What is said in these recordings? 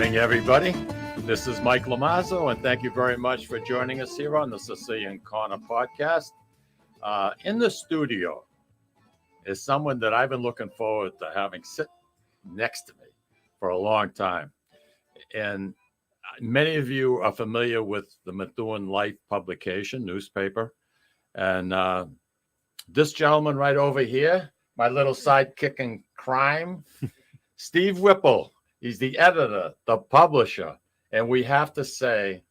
morning, everybody. This is Mike Lamazzo, and thank you very much for joining us here on the Sicilian Corner podcast. In the studio is someone that I've been looking forward to having sit next to me for a long time. And many of you are familiar with the Methuen Life publication, newspaper. And this gentleman right over here, my little sidekick in crime, Steve Whipple. He's the editor, the publisher, and we have to say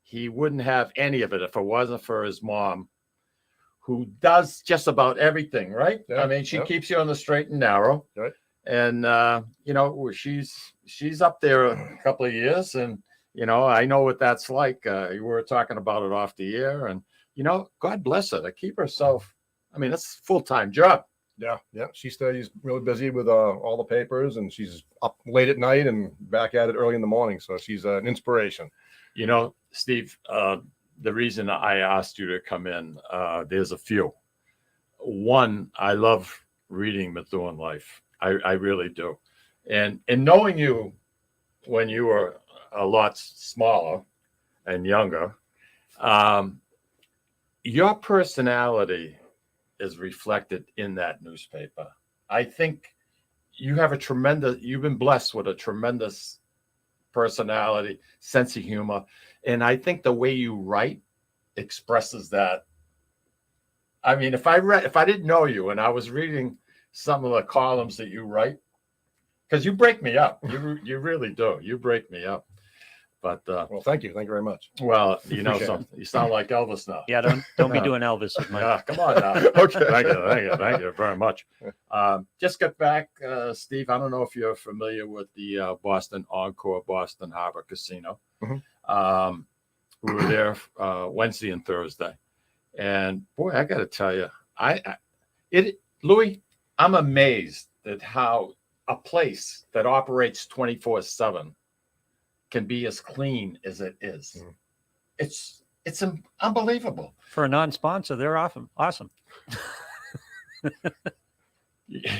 he wouldn't have any of it if it wasn't for his mom, who does just about everything, right? Yeah, I mean, she keeps you on the straight and narrow. Right. And, she's up there a couple of years, and, I know what that's like. We were talking about it off the air, and, God bless her to keep herself. I mean, that's a full-time job. Yeah. She stays really busy with all the papers, and she's up late at night and back at it early in the morning. So she's an inspiration. Steve, the reason I asked you to come in, there's a few. One, I love reading Methuen Life. I really do. And knowing you when you were a lot smaller and younger, your personality is reflected in that newspaper. I think you've been blessed with a tremendous personality, sense of humor. And I think the way you write expresses that. I mean, if I didn't know you and I was reading some of the columns that you write, because you break me up. You really do. You break me up. But well, thank you. Thank you very much. Well, something. You sound like Elvis now. Yeah, don't be doing Elvis with Mike. Yeah, come on now. Okay, thank you very much. Just get back, Steve. I don't know if you're familiar with the Boston Encore, Boston Harbor Casino. Mm-hmm. We were there Wednesday and Thursday, and boy, I got to tell you, Louis, I'm amazed at how a place that operates 24/7 can be as clean as it is. Mm. It's unbelievable. For a non-sponsor, they're awesome. Yeah.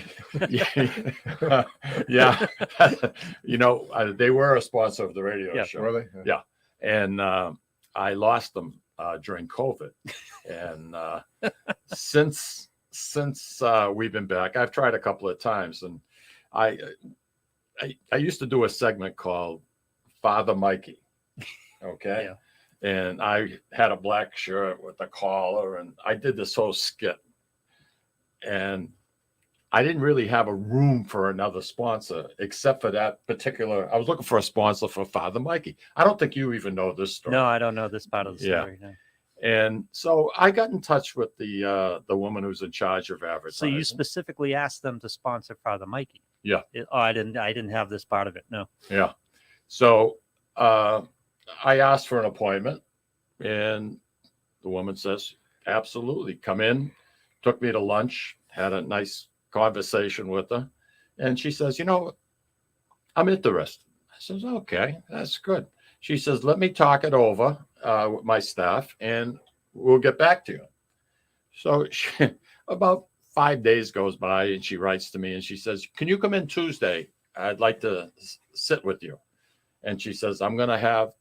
They were a sponsor of the radio show. Were they? Yeah. And I lost them during COVID. And since we've been back, I've tried a couple of times, and I used to do a segment called Father Mikey. Okay. Yeah. And I had a black shirt with a collar, and I did this whole skit. And I didn't really have a room for another sponsor except for that particular. I was looking for a sponsor for Father Mikey. I don't think you even know this story. No, I don't know this part of the story. Yeah. No. And so I got in touch with the woman who's in charge of advertising. So you specifically asked them to sponsor Father Mikey? Yeah. I didn't have this part of it. No. Yeah. So I asked for an appointment, and the woman says, absolutely, come in. Took me to lunch, had a nice conversation with her. And she says, I'm interested. I says, okay, that's good. She says, let me talk it over with my staff, and we'll get back to you. So about 5 days goes by, and she writes to me, and she says, can you come in Tuesday? I'd like to sit with you. And she says, I'm going to have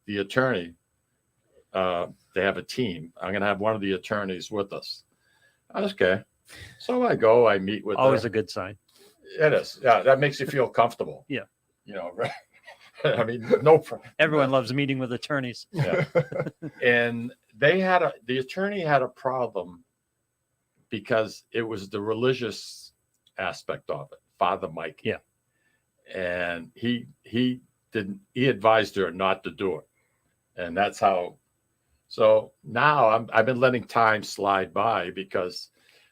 the attorney. They have a team. I'm going to have one of the attorneys with us. Okay. So I go, I meet with Always her. a good sign. It is. Yeah. That makes you feel comfortable. Yeah. Right. I mean, Everyone loves meeting with attorneys. Yeah. And the attorney had a problem because it was the religious aspect of it, Father Mike. Yeah. And he advised her not to do it. And that's how. So now I've been letting time slide by because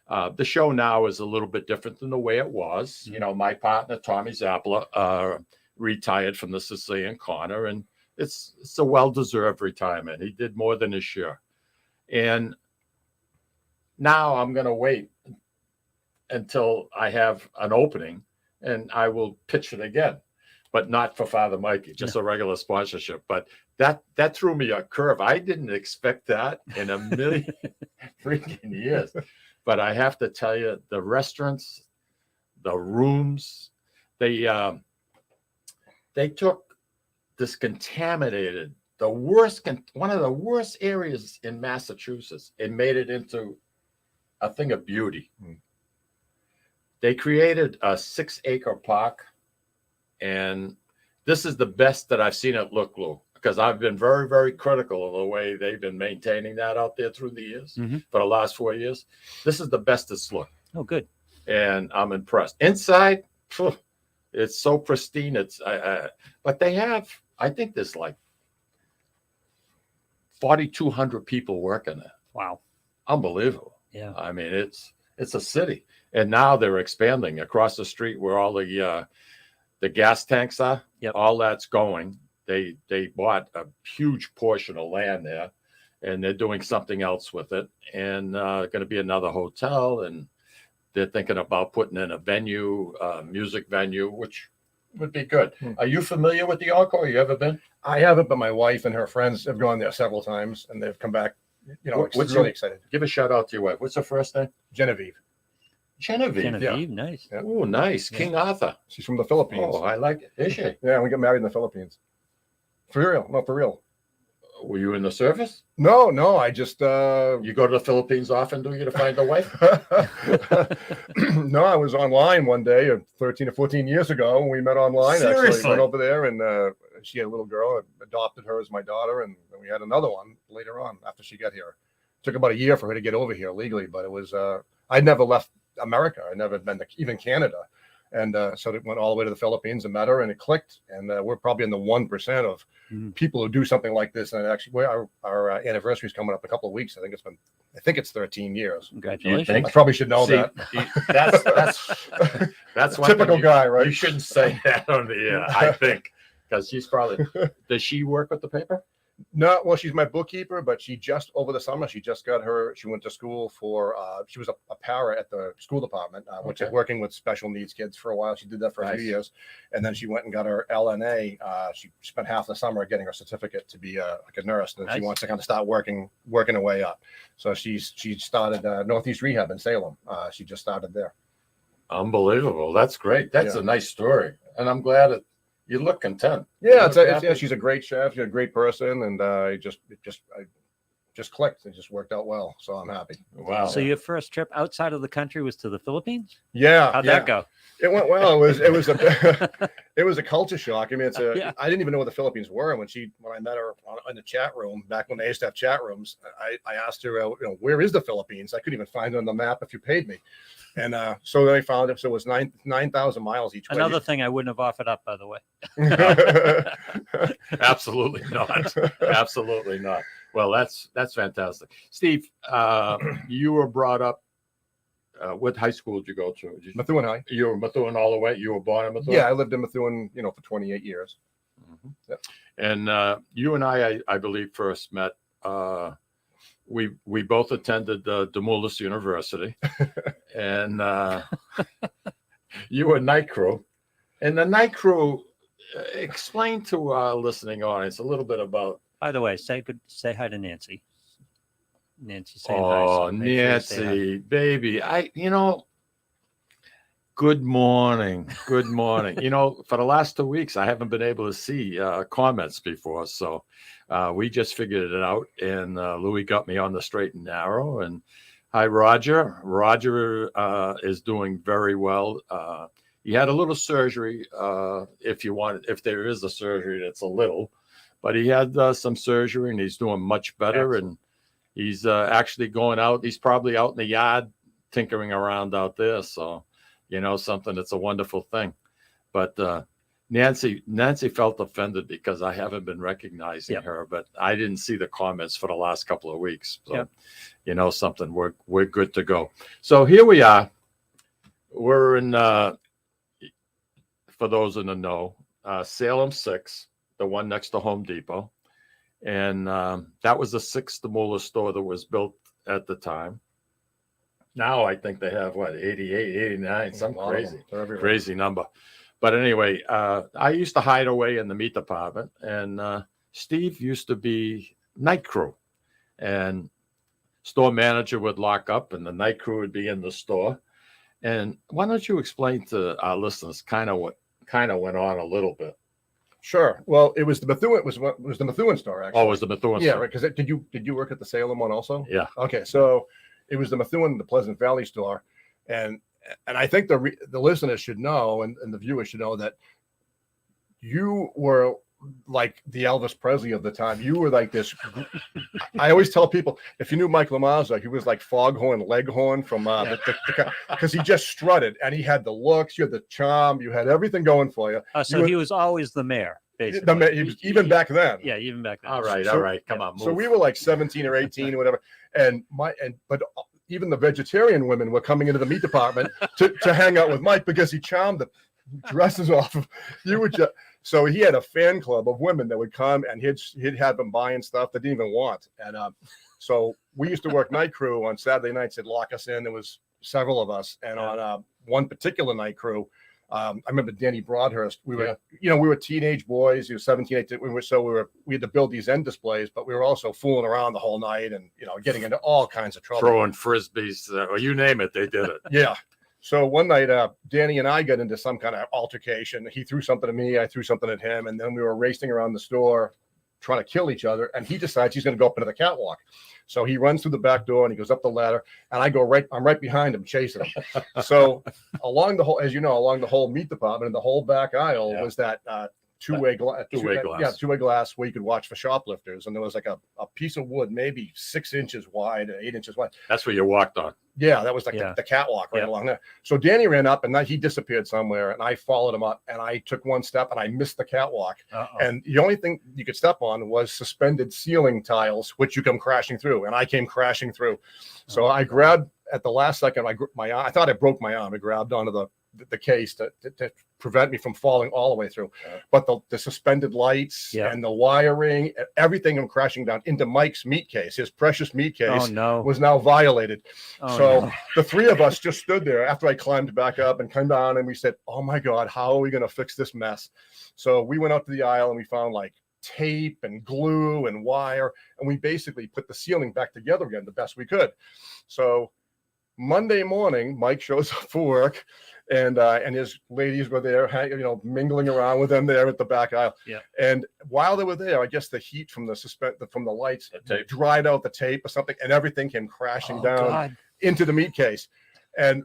the show now is a little bit different than the way it was. My partner, Tommy Zappala, retired from the Sicilian Corner, and it's a well-deserved retirement. He did more than his share. And now I'm going to wait until I have an opening, and I will pitch it again, but not for Father Mikey, just a regular sponsorship. But that threw me a curve. I didn't expect that in a million freaking years. But I have to tell you, the restaurants, the rooms, they took this contaminated, one of the worst areas in Massachusetts. It made it into a thing of beauty. They created a 6-acre park, and this is the best that I've seen it look, Lou, because I've been very, very critical of the way they've been maintaining that out there through the years for the last 4 years. This is the best it's looked. Oh, good. And I'm impressed. Inside, it's so pristine. But they have, I think there's like 4,200 people working there. Wow. Unbelievable. Yeah. I mean, it's a city, and now they're expanding across the street where all the gas tanks are. Yep. All that's going. They bought a huge portion of land there, and they're doing something else with it, and going to be another hotel, and they're thinking about putting in a venue, music venue, which would be good. Are you familiar with the Encore? You ever been? I haven't, but my wife and her friends have gone there several times, and they've come back. What's really excited. Give a shout out to your wife. What's her first name? Genevieve. Genevieve, nice. Yeah. Oh, nice. King Arthur. She's from the Philippines. Oh, I like it. Is she? Yeah, we got married in the Philippines. For real? No, for real. Were you in the service? No. I just You go to the Philippines often, do you, to find a wife? No, I was online one day 13 or 14 years ago. We met online. Seriously? Actually went over there, and she had a little girl. I adopted her as my daughter, and then we had another one later on after she got here. It took about a year for her to get over here legally, but it was I'd never left America. I'd never been to even Canada. And so it went all the way to the Philippines and met her, and it clicked. And we're probably in the 1% of people who do something like this. And actually, our anniversary is coming up in a couple of weeks. I think it's 13 years. Congratulations. I probably should know that. That's one Typical thing guy, right? You shouldn't say that on the air, I think, because she's probably. Does she work with the paper? No, well, she's my bookkeeper, but she just over the summer she went to school for she was a para at the school department, which is working with special needs kids for a while. She did that for a few years, and then she went and got her LNA. She spent half the summer getting her certificate to be like a nurse, and she wants to kind of start working her way up. So she started Northeast Rehab in Salem. She just started there. Unbelievable. That's great. That's a nice story, and I'm glad you look content. Yeah, she's a great chef. She's a great person, and I just clicked. It just worked out well, so I'm happy. Wow. So your first trip outside of the country was to the Philippines? Yeah. How'd that go? It went well. It was a culture shock. I mean, I didn't even know what the Philippines were when I met her in the chat room back when they used to have chat rooms. I asked her, where is the Philippines? I couldn't even find it on the map if you paid me. And so then I found it. So it was 9,000 miles each way. Another thing I wouldn't have offered up, by the way. Absolutely not. Absolutely not. Well, that's fantastic. Steve, you were brought up. What high school did you go to? Methuen High. You were Methuen all the way? You were born in Methuen? Yeah, I lived in Methuen, for 28 years. Mm-hmm. Yep. And you and I believe, first met. We both attended Demoulas University, and you were night crew. And the night crew, explain to our listening audience a little bit about. By the way, say hi to Nancy. Nancy saying hi. Oh, Nancy, baby. Good morning. Good morning. For the last 2 weeks, I haven't been able to see comments before. So we just figured it out. And Louis got me on the straight and narrow. And hi, Roger. Roger is doing very well. He had a little surgery. If there is a surgery, that's a little. But he had some surgery, and he's doing much better. Excellent. And he's actually going out. He's probably out in the yard tinkering around out there. So, something that's a wonderful thing. But Nancy felt offended because I haven't been recognizing her, but I didn't see the comments for the last couple of weeks. So, something, we're good to go. So here we are. We're in, for those in the know, Salem 6. The one next to Home Depot. And that was the 6th Demoulas store that was built at the time. Now I think they have, 88, 89, some crazy number. But anyway, I used to hide away in the meat department, and Steve used to be night crew. And store manager would lock up, and the night crew would be in the store. And why don't you explain to our listeners kind of what went on a little bit? Sure. Well, it was the Methuen. Was the Methuen store actually? Oh, it was the Methuen Yeah, store. right. Because did you work at the Salem one also? Yeah. Okay, so it was the Methuen, the Pleasant Valley store, and I think the listeners should know, and the viewers should know that you were like the Elvis Presley of the time. You were like this. I always tell people, if you knew Mike Lamazza, he was like Foghorn Leghorn from because he just strutted, and he had the looks, you had the charm, you had everything going for you. So he was always the mayor, basically. He was, even back then. Yeah, even back then. All right, come on, move. So we were like 17 or 18 or whatever, but even the vegetarian women were coming into the meat department to hang out with Mike because he charmed the dresses off of you. Would just so he had a fan club of women that would come, and he'd have them buying stuff they didn't even want. And so we used to work night crew on Saturday nights. They'd lock us in. There was several of us, and on one particular night crew, I remember Danny Broadhurst. We were, we were teenage boys. 17, 18. We had to build these end displays, but we were also fooling around the whole night and getting into all kinds of trouble. Throwing frisbees, or you name it, they did it. Yeah. So one night, Danny and I got into some kind of altercation. He threw something at me, I threw something at him, and then we were racing around the store trying to kill each other. And he decides he's going to go up into the catwalk. So he runs through the back door and he goes up the ladder, and I'm right behind him chasing him. So along the whole meat department, and the whole back aisle was that two-way glass. Yeah, two-way glass where you could watch for shoplifters. And there was like a piece of wood, maybe 6 inches wide, 8 inches wide. That's where you walked on. Yeah, that was like the catwalk right along there. So Danny ran up, and he disappeared somewhere, and I followed him up, and I took one step, and I missed the catwalk. And the only thing you could step on was suspended ceiling tiles, which you come crashing through, and I came crashing through. So I grabbed at the last second. I thought I broke my arm. I grabbed onto the case to prevent me from falling all the way through. But the suspended lights and the wiring, everything came crashing down into Mike's meat case. His precious meat case was now violated. So the three of us just stood there after I climbed back up and came down, and we said, oh my God, how are we going to fix this mess? So we went out to the aisle, and we found like tape and glue and wire, and we basically put the ceiling back together again the best we could. So Monday morning, Mike shows up for work, and his ladies were there, mingling around with them there at the back aisle. Yeah. And while they were there, I guess the heat from the lights dried out the tape or something, and everything came crashing down into the meat case. And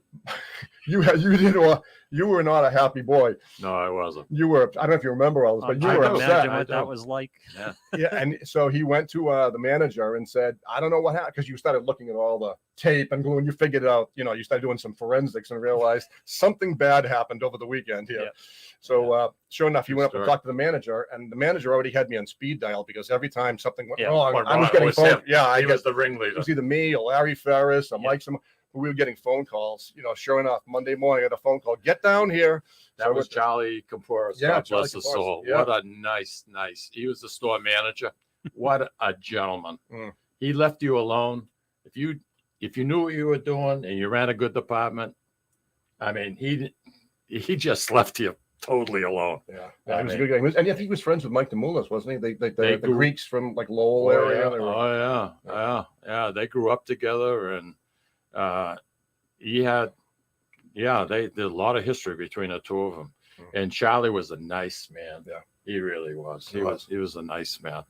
you were not a happy boy. No, I wasn't. You were. I don't know if you remember all this, but you were upset. Imagine what that was like. Yeah. And so he went to the manager and said, I don't know what happened, because you started looking at all the tape and glue, and you figured it out. You started doing some forensics and realized something bad happened over the weekend here. Yeah. So sure enough, he went up and talked to the manager, and the manager already had me on speed dial, because every time something went wrong, I was getting phone. Yeah, he was the ringleader. It was either me or Larry Ferris or Mike. We were getting phone calls. Sure enough, Monday morning I got a phone call. Get down here. That was Charlie Caporas. God bless his soul. Yeah. What a nice. He was the store manager. What a gentleman. He left you alone. If you knew what you were doing and you ran a good department, I mean, he just left you totally alone. Yeah, he was a good guy. And I think he was friends with Mike DeMoulas, wasn't he? The Greeks from like Lowell area. Yeah. They grew up together, and they did a lot of history between the two of them. And Charlie was a nice man. Yeah, he really was. He was a nice man.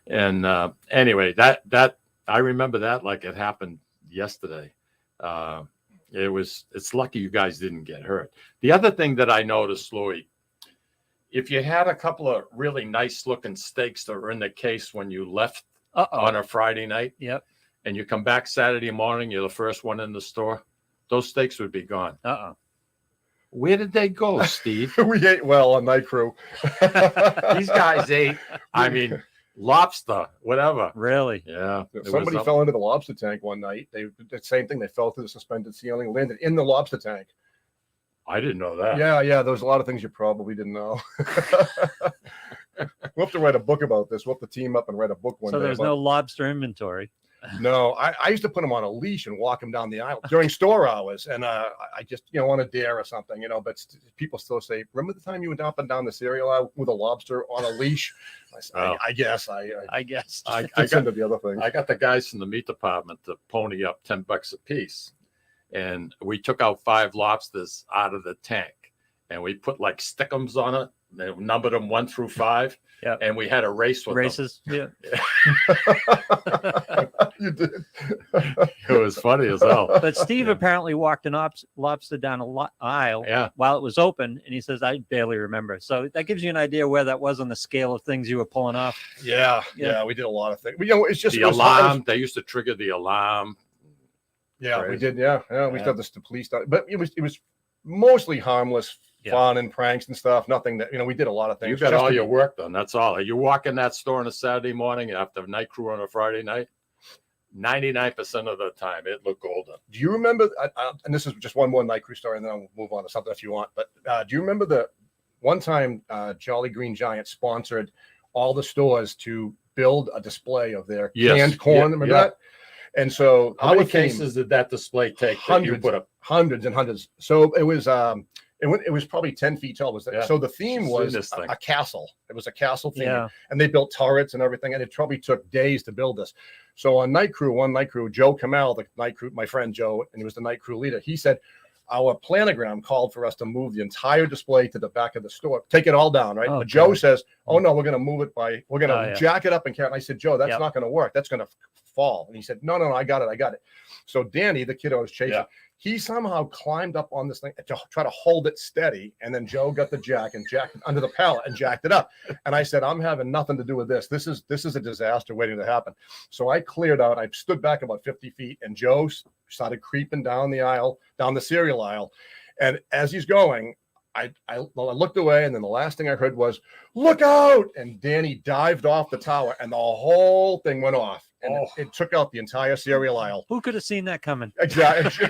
And anyway, that I remember that like it happened yesterday. It's lucky you guys didn't get hurt. The other thing that I noticed, Louis, if you had a couple of really nice looking steaks that were in the case when you left on a Friday night, and you come back Saturday morning, you're the first one in the store, those steaks would be gone. Where did they go, Steve? We ate well on night crew. These guys ate, lobster, whatever. Really? Yeah. Somebody fell into the lobster tank one night. They did the same thing. They fell through the suspended ceiling, landed in the lobster tank. I didn't know that. Yeah. There was a lot of things you probably didn't know. We'll have to write a book about this. We'll have to team up and write a book one day. So there's no lobster inventory. No, I used to put him on a leash and walk him down the aisle during store hours. And I just, on a dare or something, but people still say, remember the time you went up and down the cereal aisle with a lobster on a leash? I guess. I guess. I got into the other thing. I got the guys from the meat department to pony up $10 a piece. And we took out 5 lobsters out of the tank. And we put like stickums on it They numbered them 1 through 5. Yeah. And we had a race with them. Races. Yeah. You did. It was funny as hell. But Steve apparently walked an lobster down a aisle Yeah. while it was open, and he says, "I barely remember." So that gives you an idea where that was on the scale of things you were pulling off. Yeah. Yeah. We did a lot of things. You know, it's just The it was- alarm. They used to trigger the alarm. Yeah, we Crazy. did. Yeah, we used to Yeah. have this the police stuff, but it was mostly harmless Yeah. fun and pranks and stuff. Nothing that we did a lot of things. You got just all to your be- work done. That's all. You walk in that store on a Saturday morning after night crew on a Friday night. 99% of the time, it looked golden. Do you remember? And this is just one more night crew story, and then I'll move on to something if you want. But do you remember the one time Jolly Green Giant sponsored all the stores to build a display of their Yes. canned corn? Yeah, Remember yeah. that? And so How many our theme- cases did that display take? That you Hundreds. put up? hundreds and hundreds. So it was it was probably 10 feet tall. Yeah. So the theme Seen was this thing. a castle. It was a castle theme. Yeah. And they built turrets and everything. And it probably took days to build this. So on one night crew, Joe Kamel, the night crew, my friend Joe, and he was the night crew leader. He said, our planogram called for us to move the entire display to the back of the store, take it all down, right? Oh, But Joe God. says, oh no, we're going to move it we're going to Oh, yeah. jack it up and carry it. And I said, Joe, that's Yep. not going to work. That's going to fall. And he said, no, I got it. So Danny, the kid I was chasing, Yeah. he somehow climbed up on this thing to try to hold it steady. And then Joe got the jacked it under the pallet and jacked it up. And I said, I'm having nothing to do with this. This is a disaster waiting to happen. So I cleared out. I stood back about 50 feet and Joe started creeping down the cereal aisle. And as he's going, I looked away, and then the last thing I heard was, look out! And Danny dived off the tower, and the whole thing went off. And it took out the entire cereal aisle. Who could have seen that coming? Exactly.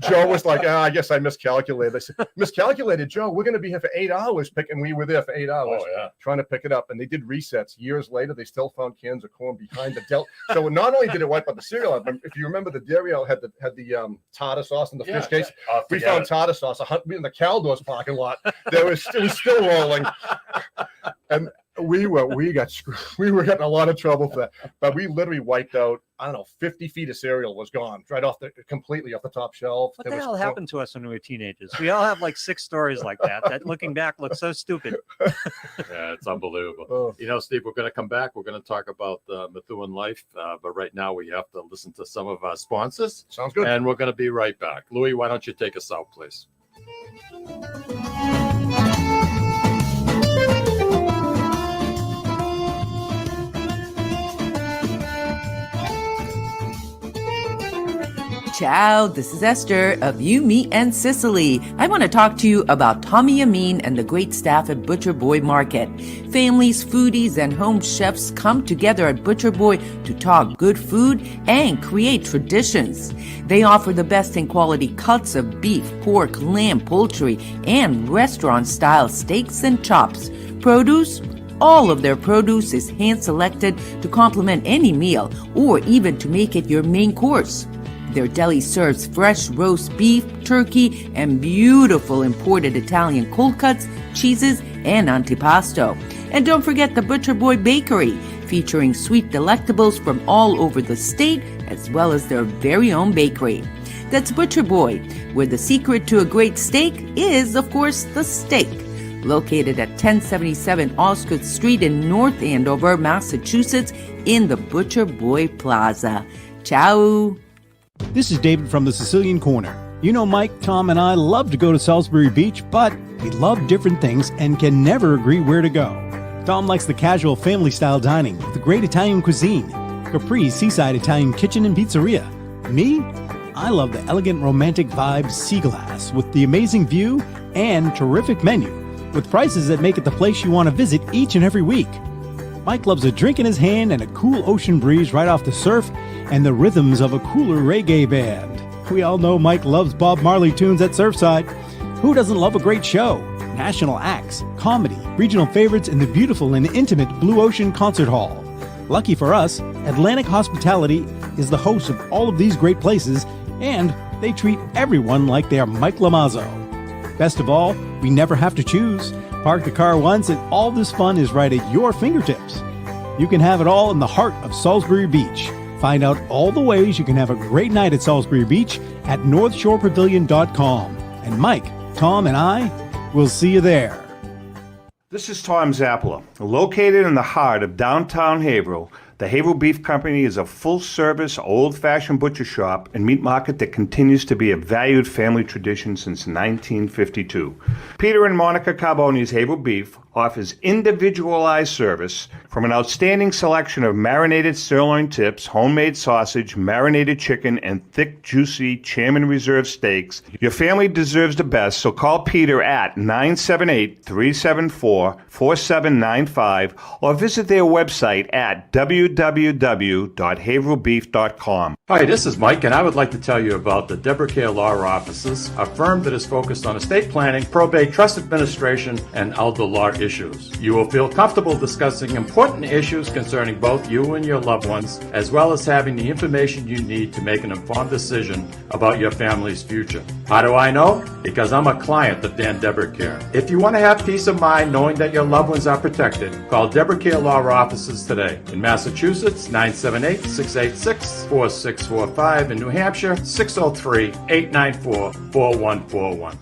Joe was like, I guess I miscalculated. I said, miscalculated, Joe. We're going to be here for 8 hours picking. We were there for 8 hours trying to pick it up. And they did resets. Years later, they still found cans of corn behind the del. So not only did it wipe out the cereal, but if you remember, the dairy aisle had the tartar sauce in the fish case. We found tartar sauce in the Caldors parking lot. It was still rolling. And we got screwed. We were getting a lot of trouble for that, but we literally wiped out, 50 feet of cereal was gone completely off the top shelf. What the hell happened to us when we were teenagers? We all have like 6 stories like that looking back looks so stupid. Yeah, it's unbelievable. Oh. Steve, we're going to come back. We're going to talk about Methuen life, but right now we have to listen to some of our sponsors. Sounds good. And we're going to be right back. Louis, why don't you take us out, please? Ciao, this is Esther of You, Me, and Sicily. I want to talk to you about Tommy Amin and the great staff at Butcher Boy Market. Families, foodies, and home chefs come together at Butcher Boy to talk good food and create traditions. They offer the best in quality cuts of beef, pork, lamb, poultry, and restaurant-style steaks and chops. Produce? All of their produce is hand-selected to complement any meal or even to make it your main course. Their deli serves fresh roast beef, turkey, and beautiful imported Italian cold cuts, cheeses, and antipasto. And don't forget the Butcher Boy Bakery, featuring sweet delectables from all over the state, as well as their very own bakery. That's Butcher Boy, where the secret to a great steak is, of course, the steak. Located at 1077 Osgood Street in North Andover, Massachusetts, in the Butcher Boy Plaza. Ciao! This is David from the Sicilian Corner. You know, Mike, Tom, and I love to go to Salisbury Beach, but we love different things and can never agree where to go. Tom likes the casual family-style dining with the great Italian cuisine, Capri's seaside Italian kitchen and pizzeria. Me? I love the elegant romantic vibe Sea Glass with the amazing view and terrific menu, with prices that make it the place you want to visit each and every week. Mike loves a drink in his hand and a cool ocean breeze right off the surf and the rhythms of a cooler reggae band. We all know Mike loves Bob Marley tunes at Surfside. Who doesn't love a great show? National acts, comedy, regional favorites, and the beautiful and intimate Blue Ocean Concert Hall. Lucky for us, Atlantic Hospitality is the host of all of these great places, and they treat everyone like they are Mike Lamazzo. Best of all, we never have to choose. Park the car once and all this fun is right at your fingertips. You can have it all in the heart of Salisbury Beach. Find out all the ways you can have a great night at Salisbury Beach at northshorepavilion.com. And Mike, Tom, and I will see you there. This is Tom Zappala. Located in the heart of downtown Haverhill, the Haverhill Beef Company is a full-service, old-fashioned butcher shop and meat market that continues to be a valued family tradition since 1952. Peter and Monica Carboni's Haverhill Beef offers individualized service from an outstanding selection of marinated sirloin tips, homemade sausage, marinated chicken, and thick, juicy Chairman Reserve steaks. Your family deserves the best, so call Peter at 978-374-4795 or visit their website at www.haverhillbeef.com. Hi, this is Mike, and I would like to tell you about the Deborah Care Law Offices, a firm that is focused on estate planning, probate, trust administration, and elder law issues. You will feel comfortable discussing important issues concerning both you and your loved ones, as well as having the information you need to make an informed decision about your family's future. How do I know? Because I'm a client of Dan Deborah Care. If you want to have peace of mind knowing that your loved ones are protected, call Deborah Care Law Offices today. In Massachusetts, 978-686-4645. In New Hampshire, 603-894-4141.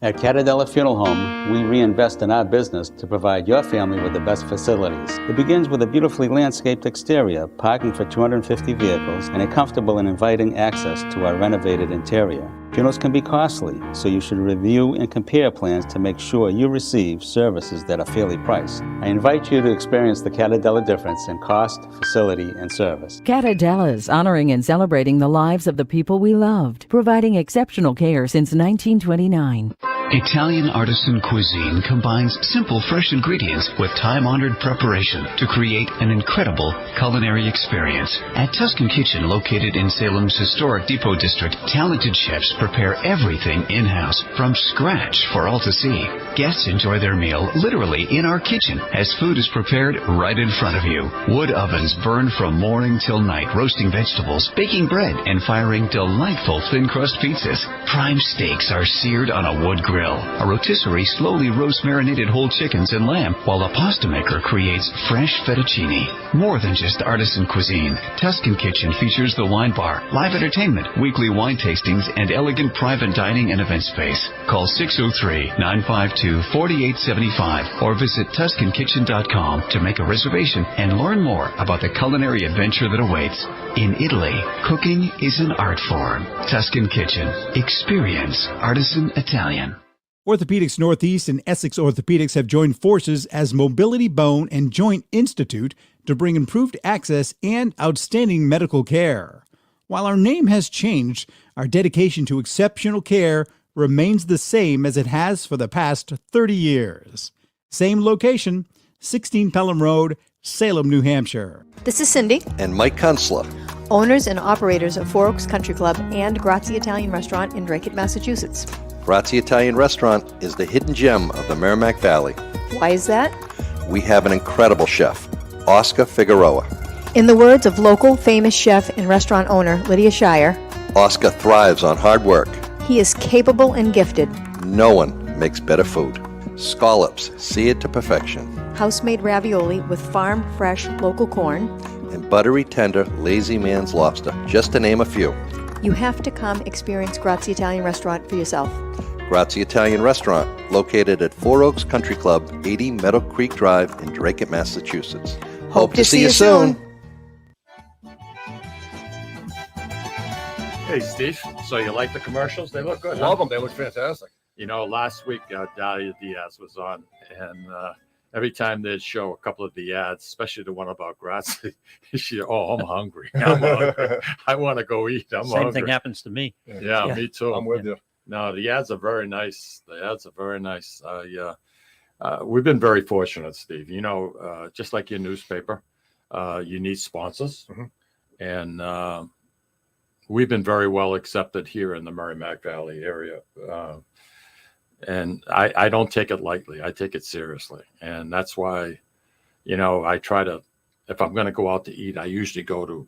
At Catadella Funeral Home, we reinvest in our business to provide your family with the best facilities. It begins with a beautifully landscaped exterior, parking for 250 vehicles, and a comfortable and inviting access to our renovated interior. Funerals can be costly, so you should review and compare plans to make sure you receive services that are fairly priced. I invite you to experience the Catadella difference in cost, facility, and service. Catadella's honoring and celebrating the lives of the people we loved, providing exceptional care since 1929. Italian artisan cuisine combines simple, fresh ingredients with time-honored preparation to create an incredible culinary experience. At Tuscan Kitchen, located in Salem's historic Depot District, talented chefs prepare everything in-house from scratch for all to see. Guests enjoy their meal literally in our kitchen as food is prepared right in front of you. Wood ovens burn from morning till night, roasting vegetables, baking bread, and firing delightful thin-crust pizzas. Prime steaks are seared on a wood grill. A rotisserie slowly roasts marinated whole chickens and lamb, while a pasta maker creates fresh fettuccine. More than just artisan cuisine, Tuscan Kitchen features the wine bar, live entertainment, weekly wine tastings, and elegant private dining and event space. Call 603-952-4875 or visit TuscanKitchen.com to make a reservation and learn more about the culinary adventure that awaits. In Italy, cooking is an art form. Tuscan Kitchen. Experience artisan Italian. Orthopedics Northeast and Essex Orthopedics have joined forces as Mobility Bone and Joint Institute to bring improved access and outstanding medical care. While our name has changed, our dedication to exceptional care remains the same as it has for the past 30 years. Same location, 16 Pelham Road, Salem, New Hampshire. This is Cindy. And Mike Kunstler, owners and operators of Four Oaks Country Club and Grazie Italian Restaurant in Drake, Massachusetts. Grazie Italian Restaurant is the hidden gem of the Merrimack Valley. Why is that? We have an incredible chef, Oscar Figueroa. In the words of local famous chef and restaurant owner Lydia Shire, Oscar thrives on hard work. He is capable and gifted. No one makes better food. Scallops, seared to perfection. House-made ravioli with farm-fresh local corn. And buttery tender Lazy Man's lobster, just to name a few. You have to come experience Grazie Italian Restaurant for yourself. Grazie Italian Restaurant, located at Four Oaks Country Club, 80 Meadow Creek Drive in Drake, Massachusetts. Hope to see you soon. Hey, Steve. So you like the commercials? They look good. Love them. They look fantastic. You know, last week Dahlia Diaz was on, and every time they'd show a couple of the ads, especially the one about Grazie, I'm hungry. I'm hungry. I want to go eat. I'm Same hungry. thing happens to me. Yeah, me too. I'm with you. No, the ads are very nice. We've been very fortunate, Steve. You know, just like your newspaper, you need sponsors. Mm-hmm. And we've been very well accepted here in the Merrimack Valley area. And I don't take it lightly. I take it seriously. And that's why, you know, I try to, if I'm going to go out to eat, I usually go to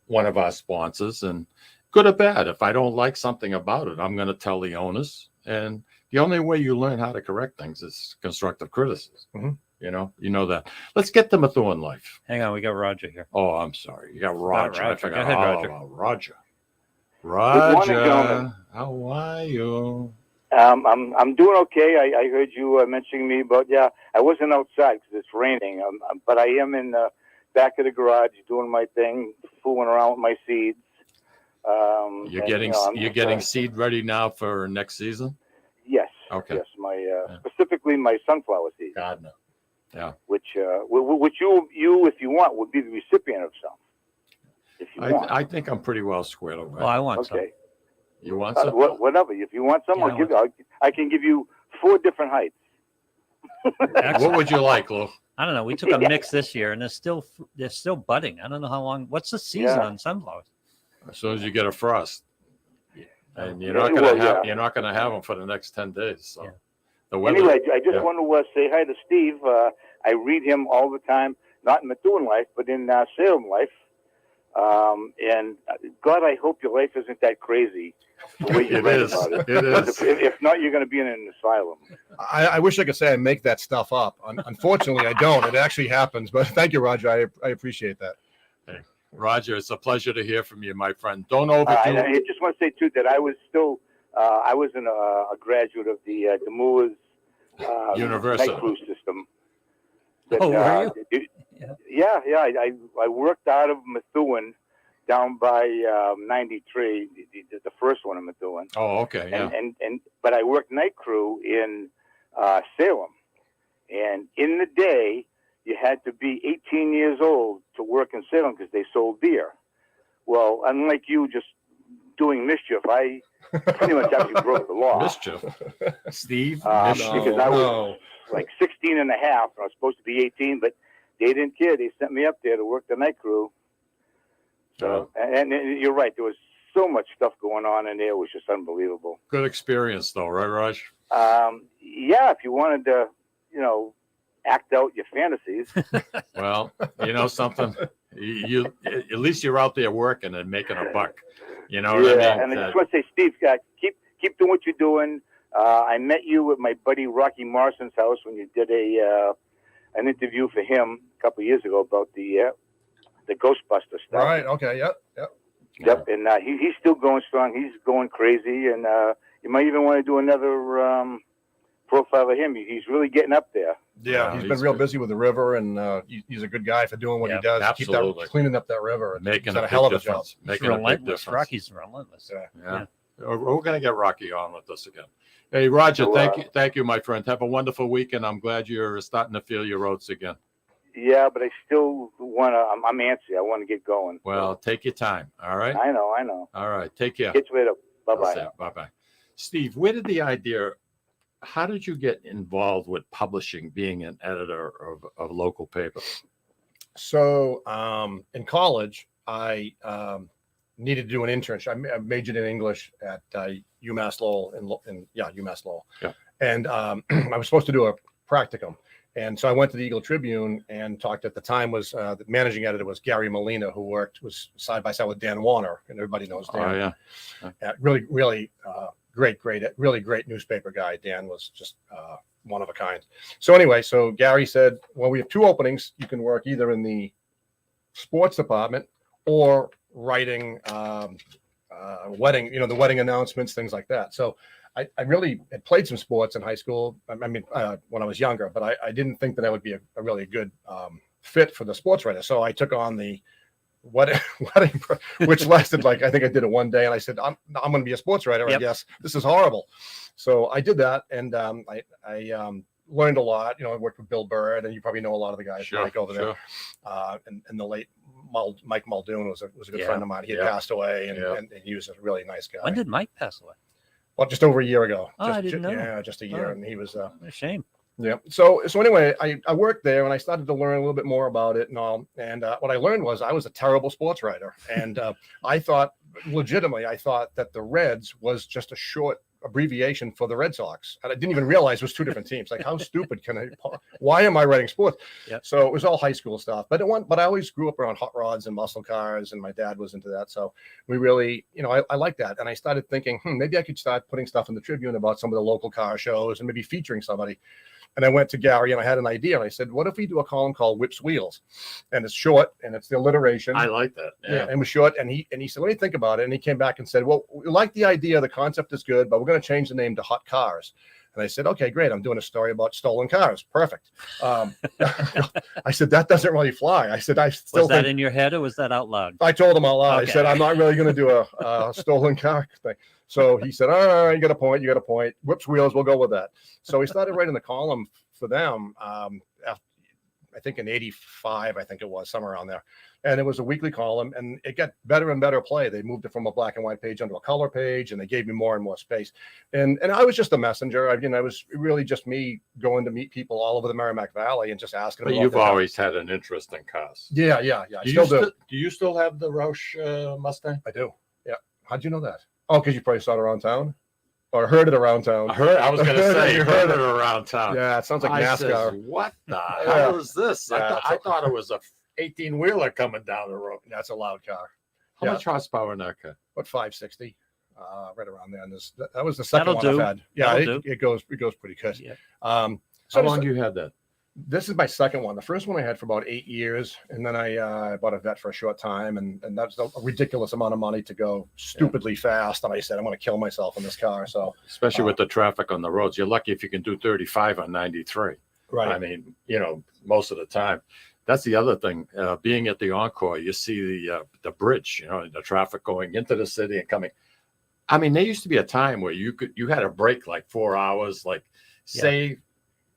one of our sponsors, and good or bad, if I don't like something about it, I'm going to tell the owners. And the only way you learn how to correct things is constructive criticism. Mm-hmm. You know that. Let's get to Methuen life. Hang on, we got Roger here. Oh, I'm sorry. You got Roger. Roger. I forgot. Go ahead, Roger. Roger. Good morning, gentlemen. How are you? I'm doing okay. I heard you mentioning me, but yeah, I wasn't outside because it's raining. But I am in the back of the garage doing my thing, fooling around with my seeds. You're getting seed ready now for next season? Yes. Okay. Yes, specifically my sunflower seeds. God, no. Yeah. Which you, if you want, would be the recipient of some. If you want. I think I'm pretty well squared away. Well, I want some. Okay. You want some? Whatever. If you want some, I can give you 4 different heights. What would you like, Lou? I don't know. We took a mix this year, and they're still budding. I don't know how long. What's the season on sunflowers? As soon as you get a frost, and you're not gonna have them for the next 10 days. So the weather. Anyway, I just want to say hi to Steve. I read him all the time, not in Methuen Life, but in Salem Life. And God, I hope your life isn't that crazy. The way you write about it. It is. If not, you're going to be in an asylum. I wish I could say I make that stuff up. Unfortunately, I don't. It actually happens. But thank you, Roger. I appreciate that. Hey, Roger, it's a pleasure to hear from you, my friend. Don't overdo it. I just want to say, too, that I was a graduate of the Moores University night cruise system. Were you? Yeah. I worked out of Methuen down by 93, the first one in Methuen. Oh, okay, yeah. But I worked night crew in Salem, and in the day you had to be 18 years old to work in Salem because they sold beer. Well, unlike you, just doing mischief, I pretty much actually broke the law. Mischief, Steve. Because I was like 16 and a half, and I was supposed to be 18, but they didn't care. They sent me up there to work the night crew. So, and you're right. There was so much stuff going on in there. It was just unbelievable. Good experience, though, right, Raj? Yeah, if you wanted to, act out your fantasies. Well, you know something. You at least you're out there working and making a buck. You know what I mean? And I just want to say, Steve, keep doing what you're doing. I met you at my buddy Rocky Marson's house when you did an interview for him a couple of years ago about the Ghostbuster stuff. Right. Okay. Yep. And he's still going strong. He's going crazy, and you might even want to do another profile of him. He's really getting up there. Yeah, he's been real busy with the river, and he's a good guy for doing what he does. Absolutely. Cleaning up that river. Making a hell of a job. Making a big difference. Rocky's relentless. Yeah. We're going to get Rocky on with us again. Hey, Roger, thank you, my friend. Have a wonderful weekend. I'm glad you're starting to feel your oats again. Yeah, but I still want to. I'm antsy. I want to get going. Well, take your time. All right. I know. All right. Take care. Get you later. Bye-bye. Bye-bye. Steve, where did the idea? How did you get involved with publishing, being an editor of local paper? So in college, I needed to do an internship. I majored in English at UMass Lowell, UMass Lowell. Yeah. And I was supposed to do a practicum. And so I went to the Eagle Tribune and talked. At the time, was the managing editor was Gary Molina, who was side by side with Dan Warner, and everybody knows Dan. Oh yeah. Really great newspaper guy. Dan was just one of a kind. So anyway, so Gary said, well, we have 2 openings. You can work either in the sports department or writing wedding, the wedding announcements, things like that. So I really had played some sports in high school. I mean, when I was younger, but I didn't think that I would be a really good fit for the sports writer. So I took on the wedding, which lasted I think I did it one day, and I said, I'm going to be a sports writer. Yep. I guess this is horrible. So I did that, and I learned a lot. I worked with Bill Bird, and you probably know a lot of the guys over there. And the late Mike Muldoon was a good friend of mine. He had passed away, and he was a really nice guy. When did Mike pass away? Well, just over a year ago. I didn't know. Yeah, just a year, and he was a shame. Yeah. So anyway, I worked there, and I started to learn a little bit more about it and all. And what I learned was I was a terrible sports writer, and I thought that the Reds was just a short abbreviation for the Red Sox, and I didn't even realize it was 2 different teams. How stupid can I? Why am I writing sports? Yep. So it was all high school stuff, but I always grew up around hot rods and muscle cars, and my dad was into that. So we really, I like that, and I started thinking, maybe I could start putting stuff in the Tribune about some of the local car shows and maybe featuring somebody. And I went to Gary and I had an idea. And I said, what if we do a column called Whip's Wheels? And it's short and it's the alliteration. I like that. Yeah, and it was short. And he said, let me think about it. And he came back and said, well, we like the idea. The concept is good, but we're going to change the name to Hot Cars. And I said, okay, great. I'm doing a story about stolen cars. Perfect. I said, that doesn't really fly. I said, I still Was that in your head or was that out loud? I told him out loud. Okay. I said, I'm not really going to do a stolen car thing. So he said, all right, you got a point. You got a point. Whip's Wheels. We'll go with that. So we started writing the column for them. I think in 85, I think it was somewhere around there. And it was a weekly column and it got better and better play. They moved it from a black and white page onto a color page and they gave me more and more space. And I was just a messenger. I was really just me going to meet people all over the Merrimack Valley and just asking them. But you've always had an interest in cars. Yeah. I still do. Do you still have the Roush Mustang? I do. Yeah. How'd you know that? Oh, because you probably saw it around town or heard it around town. I was going to say, you heard it around town. Yeah. It sounds like I NASCAR. says, what the hell is this? Yeah, I thought it was a 18-wheeler coming down the road. That's a loud car. How much horsepower in that car? What, 560? Right around there. And that was the second That'll one I've had. Yeah, it goes pretty good. Yeah. How long you had that? This is my second one. The first one I had for about 8 years, and then I bought a vet for a short time, and that's a ridiculous amount of money to go stupidly fast. And I said, I'm going to kill myself in this car. So, especially with the traffic on the roads, you're lucky if you can do 35 on 93. Right. I mean, most of the time. That's the other thing. Being at the Encore, you see the bridge, the traffic going into the city and coming. I mean, there used to be a time where you had a break like 4 hours, like say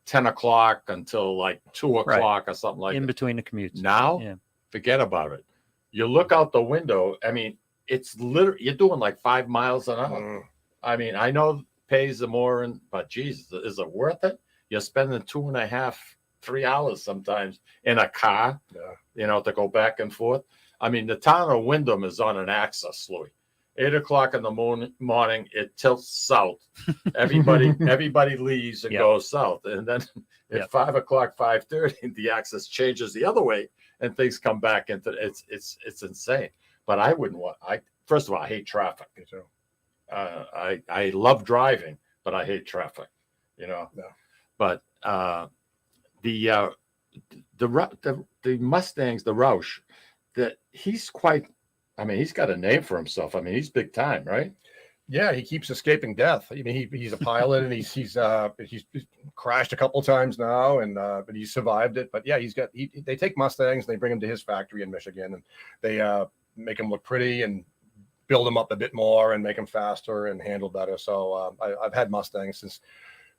10 o'clock until like 2 o'clock or something like that. In between the commutes. Now, forget about it. You look out the window. I mean, it's literally, you're doing like 5 miles an hour. I mean, I know pays the more, but Jesus, is it worth it? You're spending 2.5, 3 hours sometimes in a car, to go back and forth. I mean, the town of Wyndham is on an axis, Louis. 8 o'clock in the morning, it tilts south. Everybody leaves and goes south. And then at 5 o'clock, 5:30, the axis changes the other way and things come back into it's insane. But I wouldn't want, first of all, I hate traffic. Me too. I love driving, but I hate traffic, But the Mustangs, the Roush, that he's quite. I mean, he's got a name for himself. I mean, he's big time, right? Yeah, he keeps escaping death. I mean, he's a pilot and he's crashed a couple of times now, and but he's survived it. But yeah, they take Mustangs and they bring them to his factory in Michigan, and they make them look pretty and build them up a bit more and make them faster and handle better. So I've had Mustangs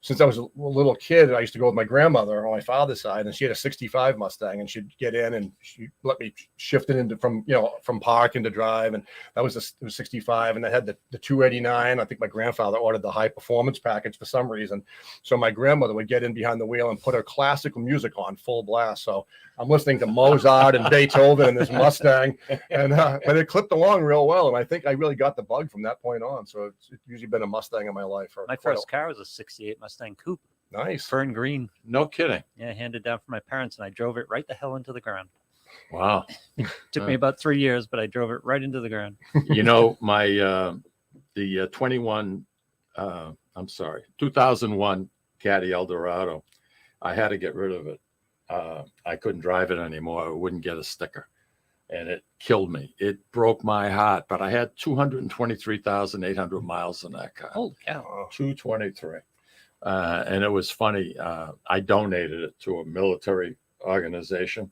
since I was a little kid. I used to go with my grandmother on my father's side, and she had a 65 Mustang, and she'd get in and she let me shift it into from park into drive. And that was it was 65. And I had the 289. I think my grandfather ordered the high performance package for some reason. So my grandmother would get in behind the wheel and put her classical music on full blast. So I'm listening to Mozart and Beethoven and this Mustang, and but it clipped along real well. And I think I really got the bug from that point on. So it's usually been a Mustang in my life. My first car was a 68 Mustang Coupe. Nice. Fern green. No kidding. Yeah, handed down from my parents, and I drove it right the hell into the ground. Wow. It took me about 3 years, but I drove it right into the ground. My the 2001 Caddy Eldorado, I had to get rid of it. I couldn't drive it anymore. I wouldn't get a sticker, and it killed me. It broke my heart. But I had 223,800 miles in that car. Holy cow! 223, and it was funny. I donated it to a military organization,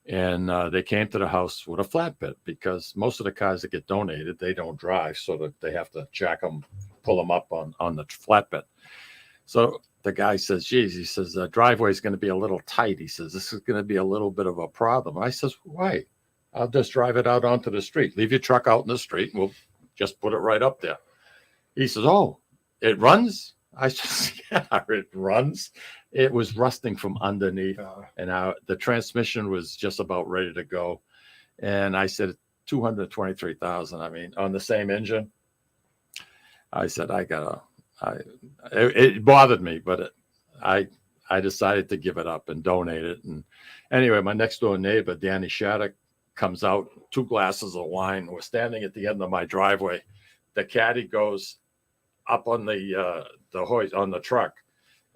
and they came to the house with a flatbed because most of the cars that get donated, they don't drive, so that they have to jack them, pull them up on the flatbed. So the guy says, geez, he says, the driveway is going to be a little tight. He says, this is going to be a little bit of a problem. I says, why? I'll just drive it out onto the street. Leave your truck out in the street. And we'll just put it right up there. He says, oh, it runs? I said, yeah, it runs. It was rusting from underneath. And the transmission was just about ready to go. And I said, 223,000. I mean, on the same engine. I said, it bothered me, but I decided to give it up and donate it. And anyway, my next door neighbor, Danny Shattuck, comes out, 2 glasses of wine. We're standing at the end of my driveway. The caddy goes up on the hoist on the truck,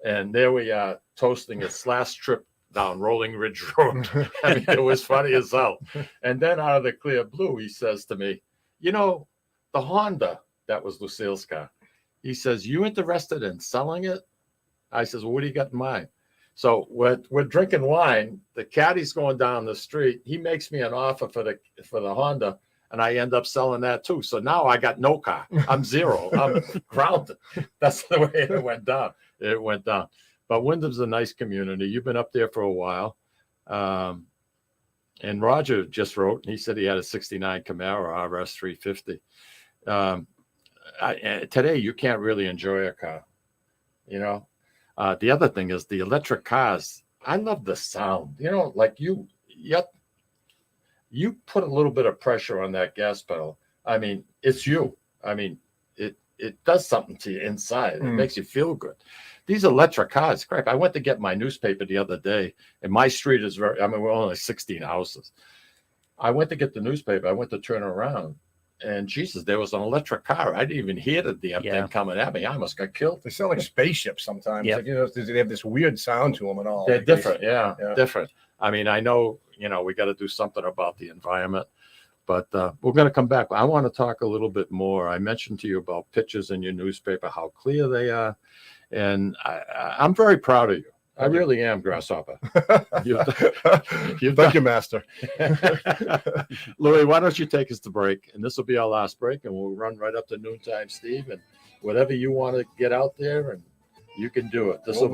And there we are toasting its last trip down Rolling Ridge Road. I mean, it was funny as hell. And then out of the clear blue, he says to me, you know, the Honda, that was Lucille's car. He says, you interested in selling it? I says, well, what do you got in mind? So we're drinking wine. The caddy's going down the street. He makes me an offer for the Honda, and I end up selling that too. So now I got no car. I'm zero. I'm grounded. That's the way it went down. It went down. But Wyndham's a nice community. You've been up there for a while. And Roger just wrote, he said he had a 69 Camaro RS 350. Today, you can't really enjoy a car, you know. The other thing is the electric cars. I love the sound, you know, like you put a little bit of pressure on that gas pedal. I mean, it's you. I mean, it does something to you inside. It makes you feel good. These electric cars, crap. I went to get my newspaper the other day, and my street is we're only 16 houses. I went to get the newspaper. I went to turn around, and Jesus, there was an electric car. I didn't even hear the damn thing coming at me. I almost got killed. They sound like spaceships sometimes. Yep. Like, you know, they have this weird sound to them and all. They're Like different, different. I mean, I know, you know, we got to do something about the environment, but we're going to come back. I want to talk a little bit more. I mentioned to you about pictures in your newspaper, how clear they are, and I'm very proud of you. I really am, Grasshopper. Thank you, Master. Louis, why don't you take us to break? And this will be our last break, and we'll run right up to noontime, Steve. And whatever you want to get out there, and you can do it. This will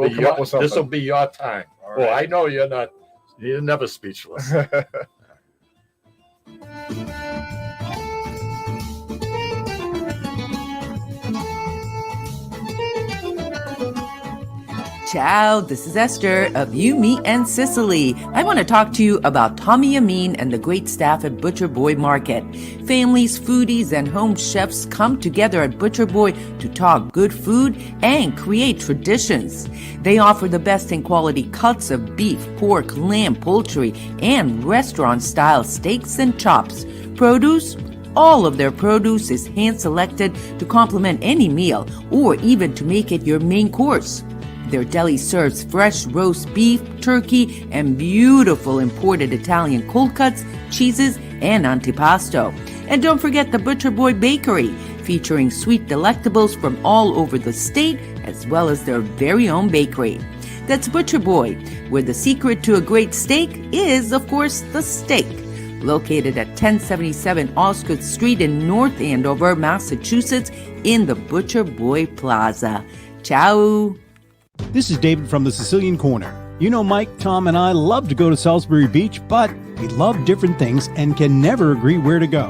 be your time. All Well, right. I know you're never speechless. Ciao, this is Esther of You, Me, and Sicily. I want to talk to you about Tommy Amin and the great staff at Butcher Boy Market. Families, foodies, and home chefs come together at Butcher Boy to talk good food and create traditions. They offer the best in quality cuts of beef, pork, lamb, poultry, and restaurant-style steaks and chops. Produce? All of their produce is hand-selected to complement any meal or even to make it your main course. Their deli serves fresh roast beef, turkey, and beautiful imported Italian cold cuts, cheeses, and antipasto. And don't forget the Butcher Boy Bakery, featuring sweet delectables from all over the state, as well as their very own bakery. That's Butcher Boy, where the secret to a great steak is, of course, the steak. Located at 1077 Osgood Street in North Andover, Massachusetts, in the Butcher Boy Plaza. Ciao! This is David from the Sicilian Corner. You know, Mike, Tom, and I love to go to Salisbury Beach, but we love different things and can never agree where to go.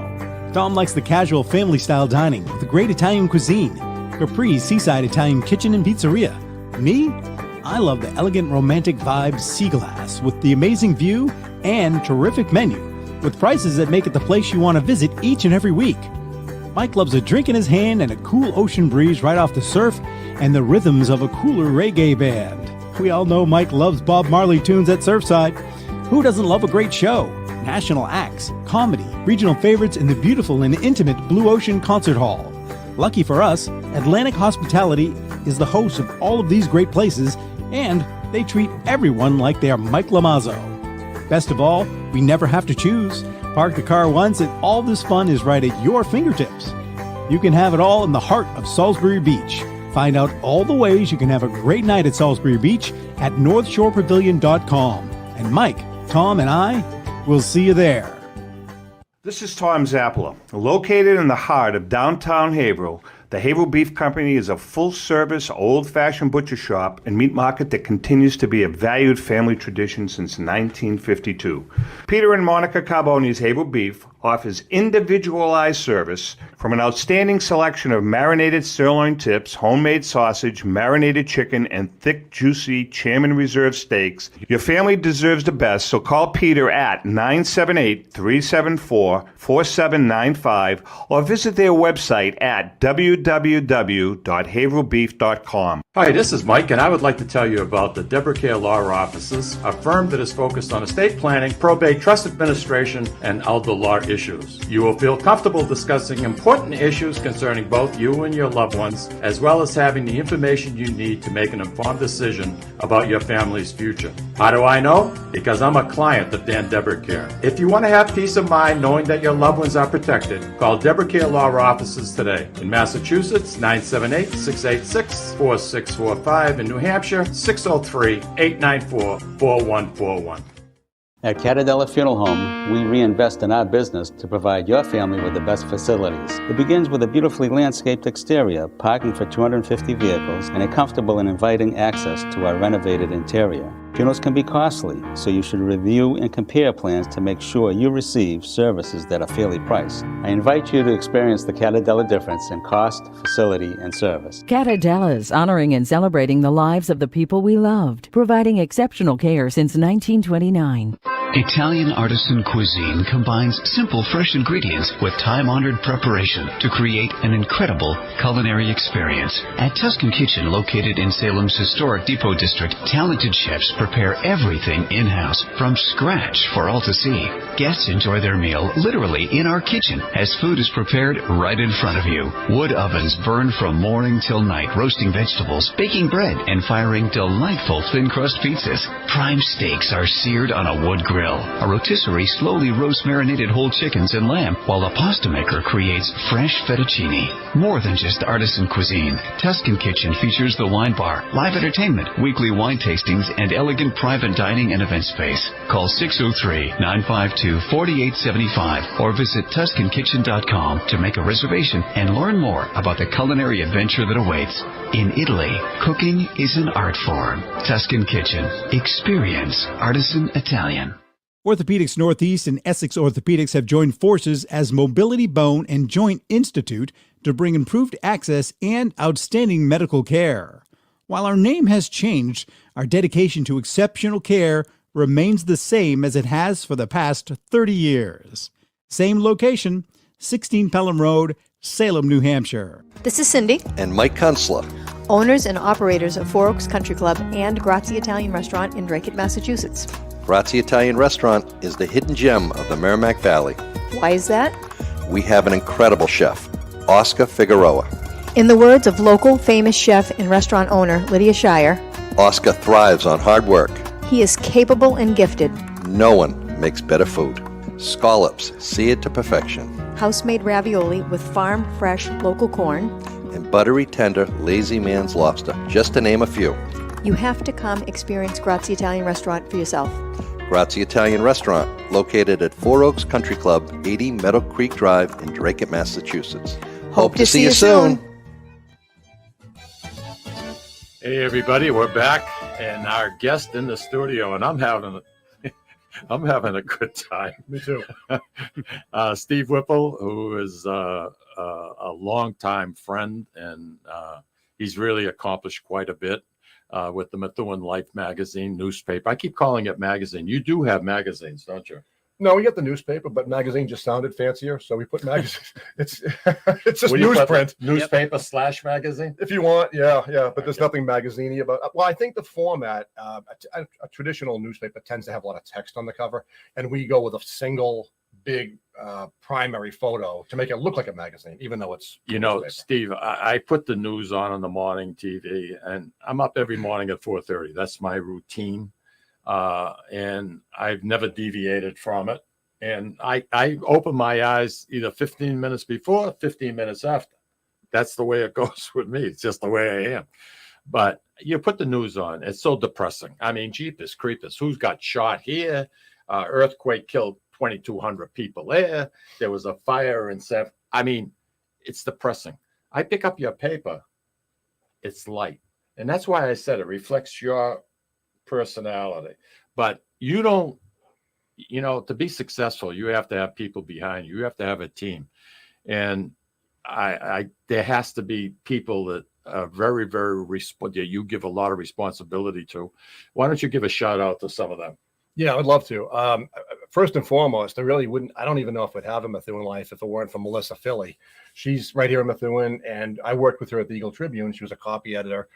Tom likes the casual family-style dining with the great Italian cuisine, Capri's seaside Italian kitchen and pizzeria. Me? I love the elegant romantic vibe Sea Glass with the amazing view and terrific menu, with prices that make it the place you want to visit each and every week. Mike loves a drink in his hand and a cool ocean breeze right off the surf and the rhythms of a cooler reggae band. We all know Mike loves Bob Marley tunes at Surfside. Who doesn't love a great show? National acts, comedy, regional favorites in the beautiful and intimate Blue Ocean Concert Hall. Lucky for us, Atlantic Hospitality is the host of all of these great places, and they treat everyone like they are Mike Lamazzo. Best of all, we never have to choose. Park the car once and all this fun is right at your fingertips. You can have it all in the heart of Salisbury Beach. Find out all the ways you can have a great night at Salisbury Beach at NorthshorePavilion.com. And Mike, Tom, and I will see you there. This is Tom Zappala. Located in the heart of downtown Haverhill, the Haverhill Beef Company is a full-service, old-fashioned butcher shop and meat market that continues to be a valued family tradition since 1952. Peter and Monica Carboni's Haverhill Beef offers individualized service from an outstanding selection of marinated sirloin tips, homemade sausage, marinated chicken, and thick, juicy Chairman Reserve steaks. Your family deserves the best, so call Peter at 978-374-4795 or visit their website at www.haverhillbeef.com. Hi, this is Mike, and I would like to tell you about the Deborah Care Law Offices, a firm that is focused on estate planning, probate, trust administration, and elder law issues. You will feel comfortable discussing important issues concerning both you and your loved ones, as well as having the information you need to make an informed decision about your family's future. How do I know? Because I'm a client of Dan Deborah Care. If you want to have peace of mind knowing that your loved ones are protected, call Deborah Care Law Offices today. In Massachusetts, 978-686-4645. In New Hampshire, 603-894-4141. At Catadella Funeral Home, we reinvest in our business to provide your family with the best facilities. It begins with a beautifully landscaped exterior, parking for 250 vehicles, and a comfortable and inviting access to our renovated interior. Funerals can be costly, so you should review and compare plans to make sure you receive services that are fairly priced. I invite you to experience the Catadella difference in cost, facility, and service. Catadella's, honoring and celebrating the lives of the people we loved, providing exceptional care since 1929. Italian artisan cuisine combines simple, fresh ingredients with time-honored preparation to create an incredible culinary experience. At Tuscan Kitchen, located in Salem's historic Depot District, talented chefs prepare everything in-house from scratch for all to see. Guests enjoy their meal literally in our kitchen as food is prepared right in front of you. Wood ovens burn from morning till night, roasting vegetables, baking bread, and firing delightful thin-crust pizzas. Prime steaks are seared on a wood grill. A rotisserie slowly roasts marinated whole chickens and lamb, while a pasta maker creates fresh fettuccine. More than just artisan cuisine, Tuscan Kitchen features the wine bar, live entertainment, weekly wine tastings, and elegant private dining and event space. Call 603-952-4875 or visit TuscanKitchen.com to make a reservation and learn more about the culinary adventure that awaits. In Italy, cooking is an art form. Tuscan Kitchen. Experience artisan Italian. Orthopedics Northeast and Essex Orthopedics have joined forces as Mobility Bone and Joint Institute to bring improved access and outstanding medical care. While our name has changed, our dedication to exceptional care remains the same as it has for the past 30 years. Same location, 16 Pelham Road, Salem, New Hampshire. This is Cindy, And Mike Kunstler. owners and operators of Four Oaks Country Club and Grazie Italian Restaurant in Drake, Massachusetts. Grazie Italian Restaurant is the hidden gem of the Merrimack Valley. Why is that? We have an incredible chef, Oscar Figueroa. In the words of local famous chef and restaurant owner Lydia Shire, Oscar thrives on hard work. he is capable and gifted. No one makes better food. Scallops seared to perfection. House-made ravioli with farm-fresh local corn. And buttery tender lazy man's lobster, just to name a few. You have to come experience Grazie Italian Restaurant for yourself. Grazie Italian Restaurant, located at Four Oaks Country Club, 80 Meadow Creek Drive in Drake, Massachusetts. Hope to see you soon. Hey everybody, we're back, and our guest in the studio, and I'm having a good time. Me too. Steve Whipple, who is a longtime friend, and he's really accomplished quite a bit with the Methuen Life magazine, newspaper. I keep calling it magazine. You do have magazines, don't you? No, we get the newspaper, but magazine just sounded fancier, so we put magazine. It's just Will you put newsprint. Newspaper / magazine? If you want, yeah. But there's nothing magazine-y about. Well, I think the format, a traditional newspaper tends to have a lot of text on the cover, and we go with a single big primary photo to make it look like a magazine, even though it's newspaper. Steve, I put the news on the morning TV, and I'm up every morning at 4:30. That's my routine. And I've never deviated from it. And I open my eyes either 15 minutes before, 15 minutes after. That's the way it goes with me. It's just the way I am. But you put the news on, it's so depressing. I mean, jeepers creepers, who's got shot here? Earthquake killed 2,200 people there. There was a fire in San. I mean, it's depressing. I pick up your paper, it's light. And that's why I said it reflects your personality. But you don't, to be successful, you have to have people behind you. You have to have a team. And there has to be people that are very, very you give a lot of responsibility to. Why don't you give a shout out to some of them? Yeah, I would love to. First and foremost, I really wouldn't. I don't even know if we'd have a Methuen Life if it weren't for Melissa Philly. She's right here in Methuen, and I worked with her at the Eagle Tribune. She was a copy editor.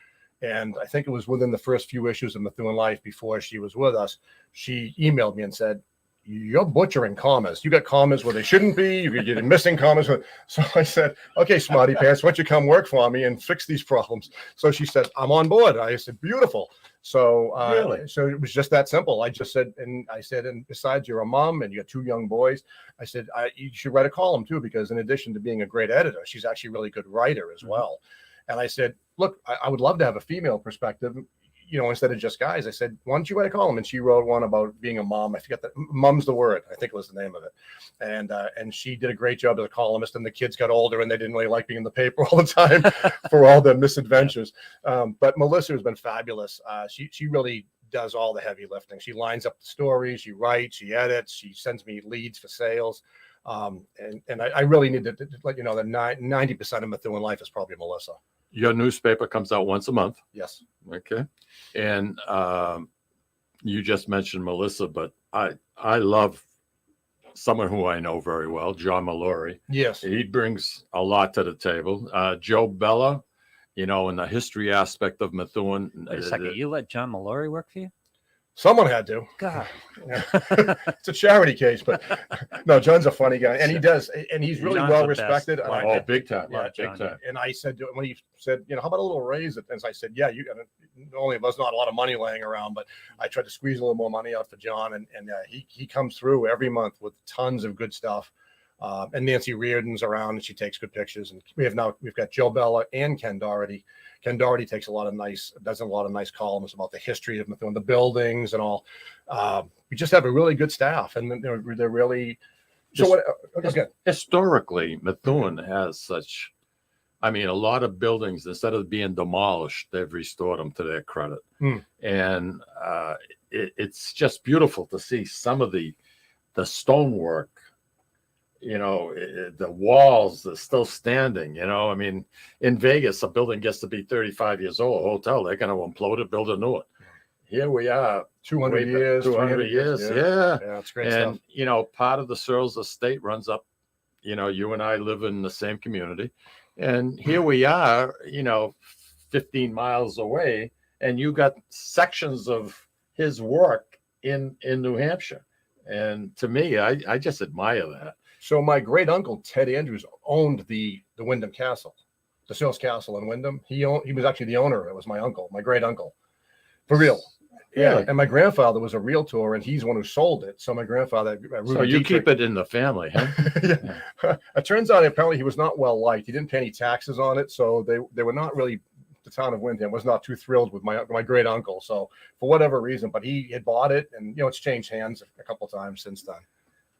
And I think it was within the first few issues of Methuen Life before she was with us, she emailed me and said, you're butchering commas. You got commas where they shouldn't be. You're getting missing commas. So I said, okay, smarty pants, why don't you come work for me and fix these problems? So she said, I'm on board. I said, beautiful. So Really? so it was just that simple. I just said, and besides, you're a mom and you got 2 young boys. I said, you should write a column too, because in addition to being a great editor, she's actually a really good writer as well. And I said, look, I would love to have a female perspective, instead of just guys. I said, why don't you write a column? And she wrote one about being a mom. I forget that. Mom's the word, I think was the name of it. And she did a great job as a columnist, and the kids got older and they didn't really like being in the paper all the time for all their misadventures. But Melissa has been fabulous. She really does all the heavy lifting. She lines up the stories, she writes, she edits, she sends me leads for sales. And I really need to let you know that 90% of Methuen life is probably Melissa. Your newspaper comes out once a month. Yes. Okay. And you just mentioned Melissa, but I love someone who I know very well, John Mallory. Yes. He brings a lot to the table. Joe Bella, in the history aspect of Methuen. Wait a second. You let John Mallory work for you? Someone had to. God. It's a charity case, but no, John's a funny guy, and he's really John's well the best. respected. Oh, big time. Yeah, big time. And I said, when he said, how about a little raise? And I said, yeah, you got only there's not a lot of money laying around, but I tried to squeeze a little more money out for John, and he comes through every month with tons of good stuff. And Nancy Reardon's around, and she takes good pictures. And we've got Joe Bella and Ken Doherty. Ken Doherty does a lot of nice columns about the history of Methuen, the buildings and all. We just have a really good staff, and they're really. Historically, Methuen has such. I mean, a lot of buildings, instead of being demolished, they've restored them to their credit, and it's just beautiful to see some of the stonework. The walls are still standing. I mean, in Vegas, a building gets to be 35 years old, a hotel, they're going to implode it, build a new one. Here we are, 200 years. 200 years. Yeah. It's great and, stuff. Part of the Searles estate runs up, you and I live in the same community. And here we are, 15 miles away, and you got sections of his work in New Hampshire. And to me, I just admire that. So my great uncle Ted Andrews owned the Wyndham Castle, the Searles Castle in Wyndham. He was actually the owner. It was my uncle, my great uncle, for real. Yeah, and my grandfather was a realtor, and he's the one who sold it. So my grandfather. So you keep it in the family, huh? Yeah. It turns out apparently he was not well liked. He didn't pay any taxes on it, so they were not really. The town of Wyndham was not too thrilled with my great uncle. So for whatever reason, but he had bought it, and it's changed hands a couple of times since then.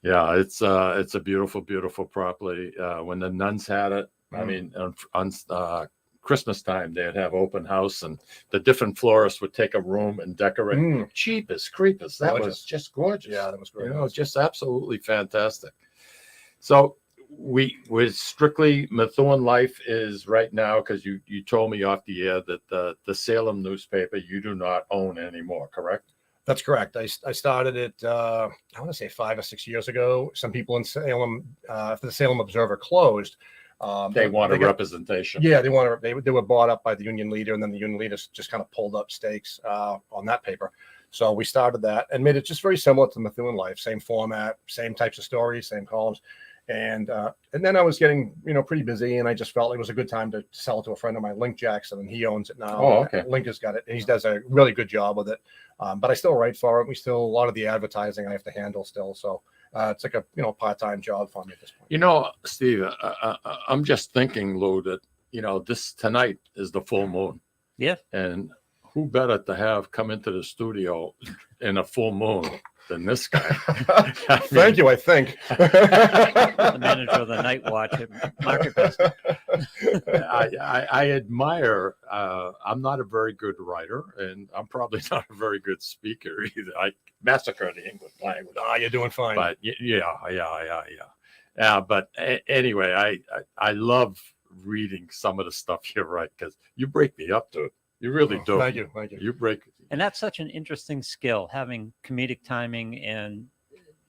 Yeah, it's a beautiful, beautiful property. When the nuns had it, I mean, on Christmas time, they'd have open house, and the different florists would take a room and decorate. Cheap as creepers. That was just gorgeous. Yeah, that was great. Just absolutely fantastic. So we're strictly Methuen life is right now, because you told me off the air that the Salem newspaper you do not own anymore, correct? That's correct. I started it, I want to say 5 or 6 years ago. Some people in Salem, after the Salem Observer closed, they want a representation. Yeah, they were bought up by the union leader, and then the union leader just kind of pulled up stakes on that paper. So we started that and made it just very similar to Methuen Life, same format, same types of stories, same columns. And then I was getting, pretty busy, and I just felt it was a good time to sell it to a friend of mine, Link Jackson, and he owns it now. Oh, okay. Link has got it, and he does a really good job with it. But I still write for it. A lot of the advertising I have to handle still. So it's like a part-time job for me at this point. Steve, I'm just thinking, Lou, that this tonight is the full moon. Yeah. And who better to have come into the studio in a full moon than this guy? Thank you, I think. The manager of the night watch at Marketplace. I admire, I'm not a very good writer, and I'm probably not a very good speaker either. I massacre the English language. You're doing fine. But but anyway, I love reading some of the stuff you write, because you break me up to it. You really do. Thank you. You break. And that's such an interesting skill. Having comedic timing and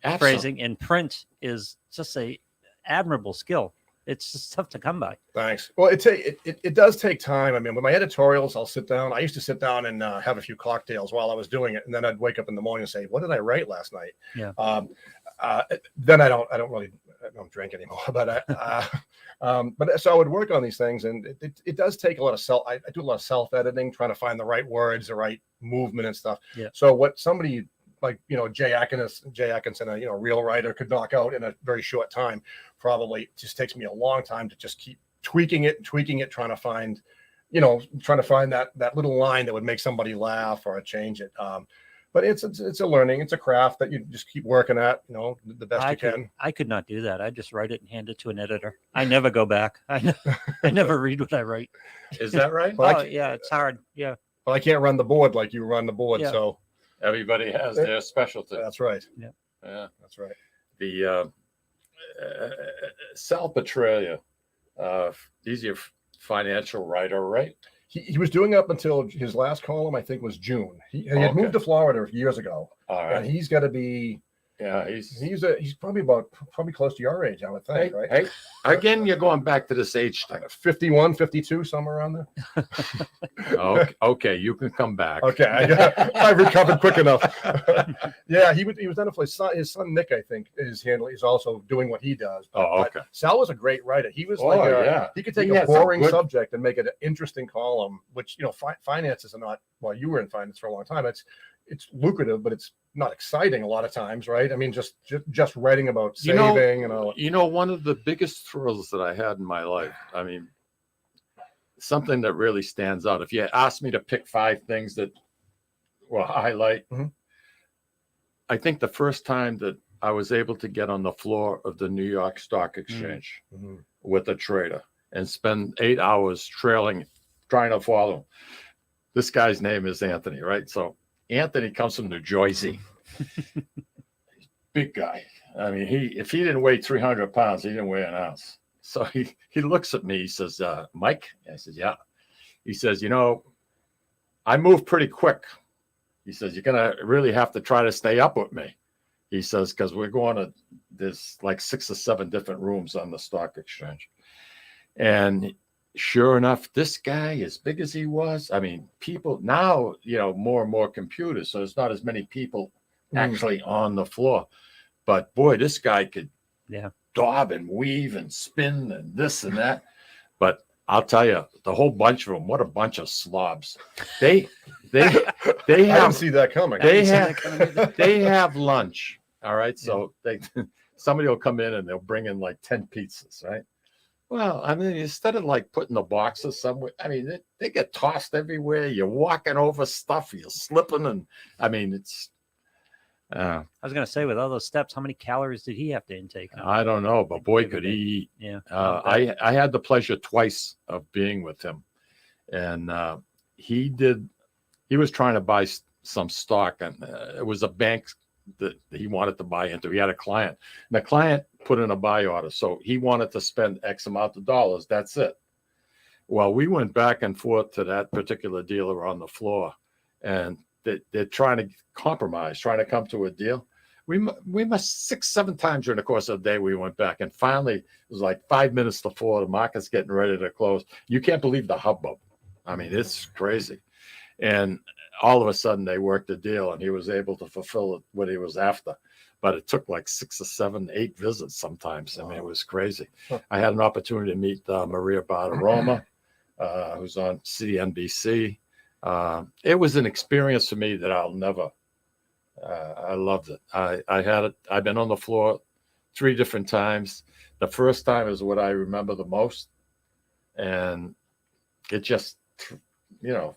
Absolutely. phrasing in print is just a admirable skill. It's just tough to come by. Thanks. Well, it does take time. I mean, with my editorials, I'll sit down. I used to sit down and have a few cocktails while I was doing it, and then I'd wake up in the morning and say, "What did I write last night?" Yeah. Then I don't drink anymore. But so I would work on these things, and it does take a lot of I do a lot of self editing, trying to find the right words, the right movement and stuff. Yeah. So what somebody like, Jay Atkinson, a real writer, could knock out in a very short time, probably just takes me a long time to just keep tweaking it, trying to find that little line that would make somebody laugh or change it. But it's a learning, it's a craft that you just keep working at, the best you can. I could not do that. I just write it and hand it to an editor. I never go back. I never read what I write. Is that right? Yeah, it's hard. Yeah. Well, I can't run the board like you run the board, Yeah. so Everybody has their specialty. that's right. Yeah. That's right. The Sal Petralia, he's your financial writer, right? He was doing up until his last column, I think, was June. He had Okay. moved to Florida years ago, All and right. he's got to be. Yeah, He's probably close to your age, I would think, right? Hey, again, you're going back to this age thing. 51, 52, somewhere around there. Okay, you can come back. Okay, I recovered quick enough. Yeah, he was done it for his son Nick, I think, is also doing what he does. Oh, But okay. Sal was a great writer. He was yeah. he could take He a had some boring good- subject and make it an interesting column, which finances are not. Well, you were in finance for a long time. It's lucrative, but it's not exciting a lot of times, right? I mean, just writing about saving and all. One of the biggest thrills that I had in my life, I mean, something that really stands out. If you asked me to pick 5 things that will highlight, I think the first time that I was able to get on the floor of the New York Stock Exchange with a trader and spend 8 hours trying to follow him. This guy's name is Anthony, right? So Anthony comes from New Jersey. Big guy. I mean, if he didn't weigh 300 pounds, he didn't weigh an ounce. So he looks at me. He says, Mike? I said, yeah. He says, I move pretty quick. He says, you're going to really have to try to stay up with me. He says, because we're going to, there's like 6 or 7 different rooms on the stock exchange. And sure enough, this guy, as big as he was, I mean, people now, more and more computers, so there's not as many people actually on the floor. But boy, this guy could daub and weave and spin and this and that. But I'll tell you, the whole bunch of them, what a bunch of slobs. They I didn't see that coming. They have lunch. All right. So somebody will come in and they'll bring in like 10 pizzas, right? Well, I mean, instead of like putting the boxes somewhere, I mean, they get tossed everywhere. You're walking over stuff, you're slipping. And I mean, it's. I was going to say, with all those steps, how many calories did he have to intake? I don't know, but boy, could he eat. Yeah. I had the pleasure twice of being with him. And he was trying to buy some stock, and it was a bank that he wanted to buy into. He had a client, and the client put in a buy order. So he wanted to spend X amount of dollars. That's it. Well, we went back and forth to that particular dealer on the floor, and they're trying to compromise, trying to come to a deal. We must 6-7 times during the course of the day, we went back, and finally it was like 5 minutes before the market's getting ready to close. You can't believe the hubbub. I mean, it's crazy. And all of a sudden they worked a deal, and he was able to fulfill what he was after. But it took like 6 or 7, 8 visits sometimes. I mean, it was crazy. I had an opportunity to meet Maria Bartiromo, who's on CNBC. It was an experience for me that I'll never. I loved it. I had it. I've been on the floor 3 different times. The first time is what I remember the most, and it just, the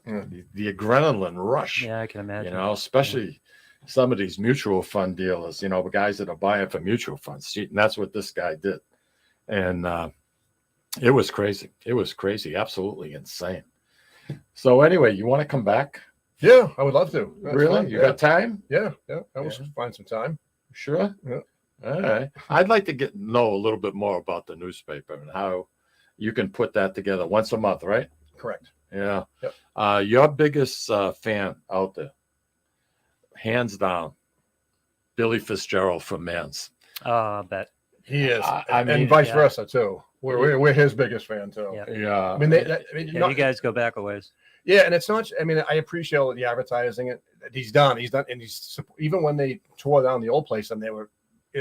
adrenaline rush. Yeah, I can imagine. Especially some of these mutual fund dealers. The guys that are buying for mutual funds, and that's what this guy did, and it was crazy. It was crazy, absolutely insane. So anyway, you want to come back? Yeah, I would love to. That's really? fine. You got time? Yeah. I will find some time. Sure. Yeah. All right. I'd like to know a little bit more about the newspaper and how you can put that together once a month, right? Correct. Yeah. Yep. Your biggest fan out there, hands down, Billy Fitzgerald from Mans. I bet. He is. I mean, and vice versa, too. We're his biggest fan too. Yeah. Yeah. I mean, Yeah, you guys go back a ways. yeah, and it's not. I mean, I appreciate all the advertising that he's done. And he's even when they tore down the old place and they were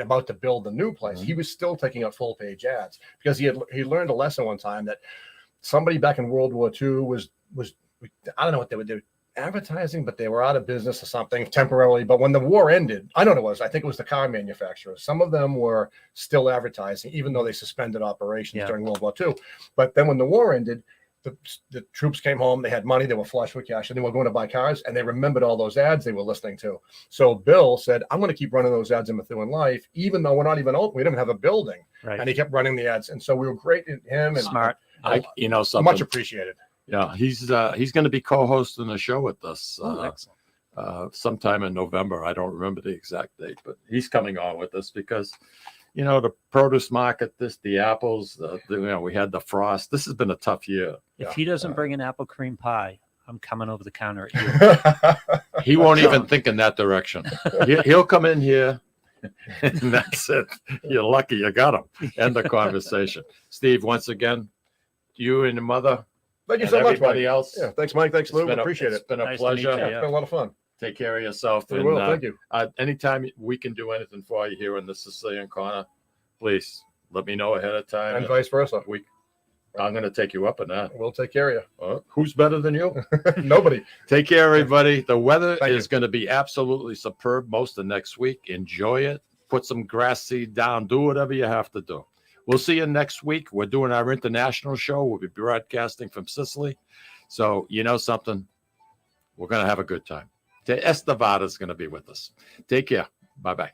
about to build the new place, he was still taking out full page ads because he learned a lesson one time that somebody back in World War II was I don't know what they were doing. Advertising, but they were out of business or something temporarily. But when the war ended, I don't know what it was. I think it was the car manufacturers. Some of them were still advertising, even though they suspended operations during World War II. But then when the war ended, the troops came home. They had money. They were flush with cash, and they were going to buy cars. And they remembered all those ads they were listening to. So Bill said, "I'm going to keep running those ads in Methuen Life, even though we're not even open. We didn't have a building." Right. And he kept running the ads. And so we were great at him. And Smart. Something much appreciated. Yeah, he's going to be co-hosting the show with us Excellent. sometime in November. I don't remember the exact date, but he's coming on with us because, the produce market, the apples, we had the frost. This has been a tough year. If he doesn't bring an apple cream pie, I'm coming over the counter at you. He won't even think in that direction. He'll come in here, and that's it. You're lucky you got him. End the conversation. Steve, once again, you and your mother. Thank you And so much, everybody Mike. else. Yeah, thanks, Mike. Thanks, Lou. Appreciate it. It's been a Nice to meet pleasure. you. It's been a lot of fun. Take care of yourself. We will. Thank you. Anytime we can do anything for you here in the Sicilian Corner, please let me know ahead of time. And vice versa. I'm going to take you up on that. We'll take care of you. Who's better than you? Nobody. Take care, everybody. The weather Thank is going to be absolutely superb most of next week. Enjoy it. Put some grass seed down. Do whatever you have to do. We'll see you next week. We're doing our international show. We'll be broadcasting from Sicily. So, something? We're going to have a good time. Estevada's going to be with us. Take care. Bye-bye.